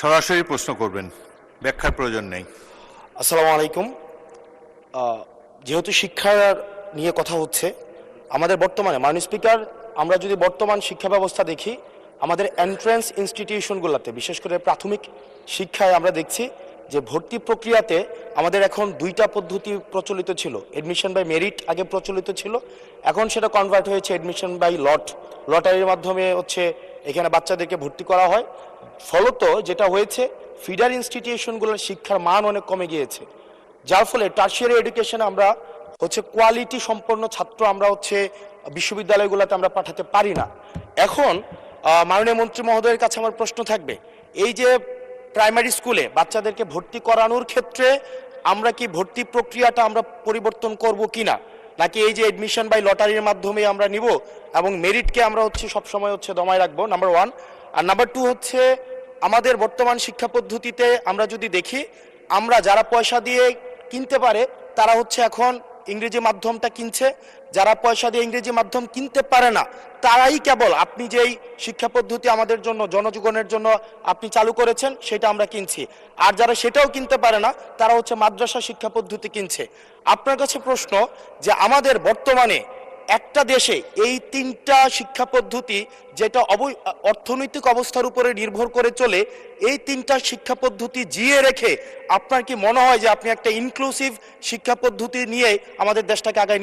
সরাসরি প্রশ্ন করবেন, ব্যাখ্যার প্রয়োজন নেই। আসসালামু আলাইকুম। যেহেতু শিক্ষার নিয়ে কথা হচ্ছে, আমাদের বর্তমানে মাননীয় স্পিকার, আমরা যদি বর্তমান শিক্ষা ব্যবস্থা দেখি, আমাদের এন্ট্রান্স ইনস্টিটিউশনগুলোতে বিশেষ করে প্রাথমিক শিক্ষায় আমরা দেখছি যে ভর্তি প্রক্রিয়াতে আমাদের এখন দুইটা পদ্ধতি প্রচলিত ছিল। এডমিশন বাই মেরিট আগে প্রচলিত ছিল, এখন সেটা কনভার্ট হয়েছে এডমিশন বাই লটারির মাধ্যমে হচ্ছে এখানে বাচ্চাদেরকে ভর্তি করা হয়। ফলত যেটা হয়েছে, ফিডার ইনস্টিটিউশনগুলোর শিক্ষার মান অনেক কমে গিয়েছে, যার ফলে টার্সিয়ারি এডুকেশনে আমরা হচ্ছে কোয়ালিটি সম্পন্ন ছাত্র আমরা হচ্ছে বিশ্ববিদ্যালয়গুলোতে আমরা পাঠাতে পারি না। এখন মাননীয় মন্ত্রী মহোদয়ের কাছে আমার প্রশ্ন থাকবে, এই যে প্রাইমারি স্কুলে বাচ্চাদেরকে ভর্তি করানোর ক্ষেত্রে আমরা কি ভর্তি প্রক্রিয়াটা আমরা পরিবর্তন করব কিনা, নাকি এই যে এডমিশন বাই লটারির মাধ্যমে আমরা নিব এবং মেরিটকে আমরা হচ্ছে সবসময় হচ্ছে দমায় রাখবো, নাম্বার ওয়ান। আর নাম্বার টু হচ্ছে, আমাদের বর্তমান শিক্ষা পদ্ধতিতে আমরা যদি দেখি, আমরা যারা পয়সা দিয়ে কিনতে পারে তারা হচ্ছে এখন ইংরেজি মাধ্যমটা কিনছে, যারা পয়সা দিয়ে ইংরেজি মাধ্যম কিনতে পারে না তারাই কেবল আপনি যেই শিক্ষা পদ্ধতি আমাদের জন্য জনজীবনের জন্য আপনি চালু করেছেন সেটা আমরা কিনছি, আর যারা সেটাও কিনতে পারে না তারা হচ্ছে মাদ্রাসা শিক্ষা পদ্ধতি কিনছে। আপনার কাছে প্রশ্ন, যে আমাদের বর্তমানে একটা দেশে এই তিনটা শিক্ষা পদ্ধতি যেটা অর্থনৈতিক অবস্থার উপরে নির্ভর করে চলে, এই তিনটা শিক্ষা পদ্ধতি জিয়ে রেখে আপনার কি মনে হয় যে আপনি একটা ইনক্লুসিভ শিক্ষা পদ্ধতি নিয়ে আমাদের দেশটাকে আগায়